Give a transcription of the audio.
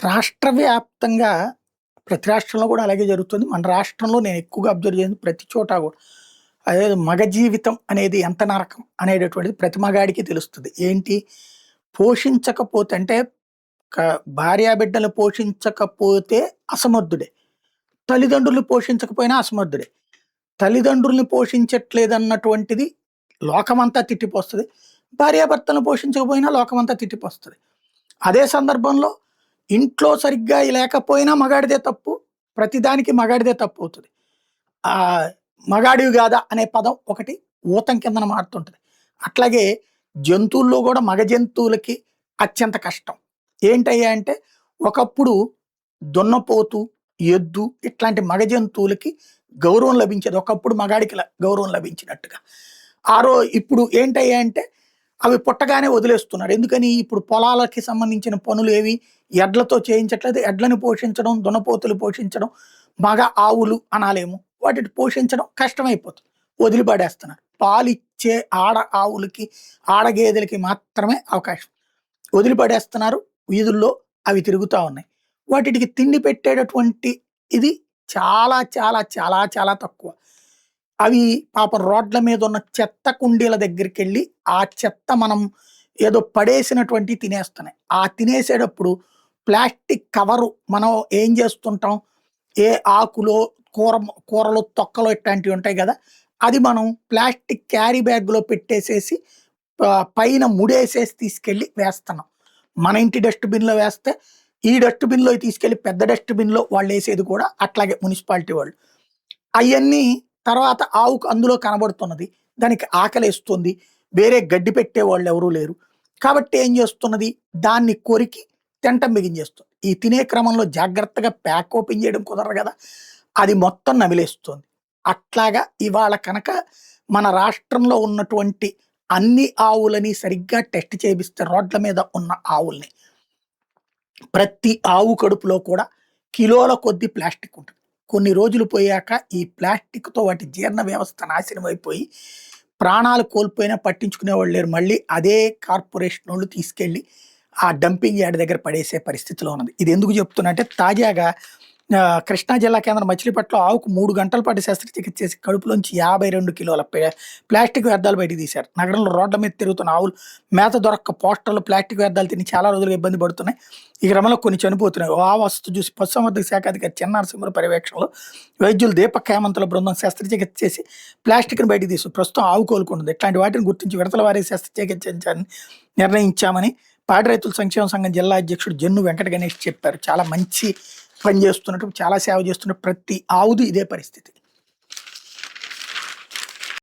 రాష్ట్ర వ్యాప్తంగా ప్రతి రాష్ట్రంలో కూడా అలాగే జరుగుతుంది. మన రాష్ట్రంలో నేను ఎక్కువగా అబ్జర్వ్ చేసింది ప్రతి చోట కూడా అదే మగ జీవితం అనేది ఎంత నరకం అనేటటువంటిది ప్రతి మగాడికి తెలుస్తుంది. ఏంటి పోషించకపోతే అంటే భార్యాబిడ్డలు పోషించకపోతే అసమర్థుడే. తల్లిదండ్రులు పోషించకపోయినా అసమర్థుడే. తల్లిదండ్రుల్ని పోషించట్లేదన్నటువంటిది లోకమంతా తిట్టిపోస్తది. భార్యాభర్తలను పోషించకపోయినా లోకమంతా తిట్టిపోస్తది. అదే సందర్భంలో ఇంట్లో సరిగ్గా లేకపోయినా మగాడిదే తప్పు. ప్రతిదానికి మగాడిదే తప్పవుతది. మగాడివి గాదా అనే పదం ఒకటి ఊతం కిందన మారుతుంటది. అట్లాగే జంతువుల్లో గూడా మగ జంతువులకి అత్యంత కష్టం. ఏంటయ్యా అంటే ఒకప్పుడు దున్నపోతు, ఎద్దు ఇట్లాంటి మగ జంతువులకి గౌరవం లభించేది. ఒకప్పుడు మగాడికి గౌరవం లభించినట్టుగా. ఇప్పుడు ఏంటయ్యా అంటే అవి పుట్టగానే వదిలేస్తున్నారు. ఎందుకని ఇప్పుడు పొలాలకి సంబంధించిన పనులు ఏవి ఎడ్లతో చేయించట్లేదు. ఎడ్లను పోషించడం, దున్నపోతులు పోషించడం, మగ ఆవులు అనాలేమో వాటిని పోషించడం కష్టమైపోతుంది. వదిలిపడేస్తున్నారు. పాలిచ్చే ఆడ ఆవులకి, ఆడ గేదెలకి మాత్రమే అవకాశం. వదిలిపడేస్తున్నారు. వీధుల్లో అవి తిరుగుతా ఉన్నాయి. వాటికి తిండి పెట్టేటటువంటి ఇది చాలా చాలా చాలా చాలా తక్కువ. అవి పాపం రోడ్ల మీద ఉన్న చెత్త కుండీల దగ్గరికెళ్ళి ఆ చెత్త మనం ఏదో పడేసినటువంటి తినేస్తున్నాయి. ఆ తినేసేటప్పుడు ప్లాస్టిక్ కవరు మనం ఏం చేస్తుంటాం, ఏ ఆకులో కూరలు తొక్కలు ఇట్లాంటివి ఉంటాయి కదా, అది మనం ప్లాస్టిక్ క్యారీ బ్యాగ్లో పెట్టేసేసి పైన ముడేసేసి తీసుకెళ్ళి వేస్తున్నాం. మన ఇంటి డస్ట్బిన్లో వేస్తే ఈ డస్ట్బిన్లో తీసుకెళ్ళి పెద్ద డస్ట్బిన్లో వాళ్ళు వేసేది కూడా అట్లాగే మున్సిపాలిటీ వాళ్ళు. అవన్నీ తర్వాత ఆవుకు అందులో కనబడుతున్నది. దానికి ఆకలేస్తుంది. వేరే గడ్డి పెట్టే వాళ్ళు ఎవరూ లేరు. కాబట్టి ఏం చేస్తున్నది, దాన్ని కొరికి తింటం బిగించేస్తుంది. ఈ తినే క్రమంలో జాగ్రత్తగా ప్యాక్ ఓపెన్ చేయడం కుదరదు కదా, అది మొత్తం నమిలేస్తుంది. అట్లాగా ఇవాళ కనుక మన రాష్ట్రంలో ఉన్నటువంటి అన్ని ఆవులని సరిగ్గా టెస్ట్ చేపిస్తే రోడ్ల మీద ఉన్న ఆవుల్ని ప్రతి ఆవు కడుపులో కూడా కిలోల కొద్ది ప్లాస్టిక్ ఉంటుంది. కొన్ని రోజులు పోయాక ఈ ప్లాస్టిక్తో వాటి జీర్ణ వ్యవస్థ నాశనం అయిపోయి ప్రాణాలు కోల్పోయినా పట్టించుకునే వాళ్ళు లేరు. మళ్ళీ అదే కార్పొరేషన్ వాళ్ళు తీసుకెళ్ళి ఆ డంపింగ్ యార్డ్ దగ్గర పడేసే పరిస్థితిలో ఉన్నది. ఇది ఎందుకు చెప్తున్నా అంటే తాజాగా కృష్ణా జిల్లా కేంద్రం మచిలీపట్నంలో ఆవుకు 3 గంటల పాటు శస్త్రచికిత్స చేసి కడుపులోంచి 52 కిలోల ప్లాస్టిక్ వ్యర్థాలు బయటకు తీశారు. నగరంలో రోడ్ల మీద తిరుగుతున్న ఆవులు మేత దొరక్క పోస్టర్లు ప్లాస్టిక్ వ్యర్థాలు తిని చాలా రోజులుగా ఇబ్బంది పడుతున్నాయి. ఈ క్రమంలో కొన్ని చనిపోతున్నాయి. ఆ వస్తు చూసి పశుసంవర్ధక శాఖ అధికారి చిన్నారసింహుల పర్యవేక్షణలో వైద్యులు దీపక్ హేమంతుల బృందం శస్త్రచికిత్స చేసి ప్లాస్టిక్ను బయటకు తీసు ప్రస్తుతం ఆవు కోలుకుంటుంది. ఇట్లాంటి వాటిని గుర్తించి విడతల వారీ శస్త్రచికిత్సని నిర్ణయించామని పాడి రైతుల సంక్షేమ సంఘం జిల్లా అధ్యక్షుడు జన్ను వెంకట గణేష్ చెప్పారు. చాలా మంచి పని చేస్తున్నట్టు, చాలా సేవ చేస్తున్నట్టు ప్రతి ఆవుది ఇదే పరిస్థితి.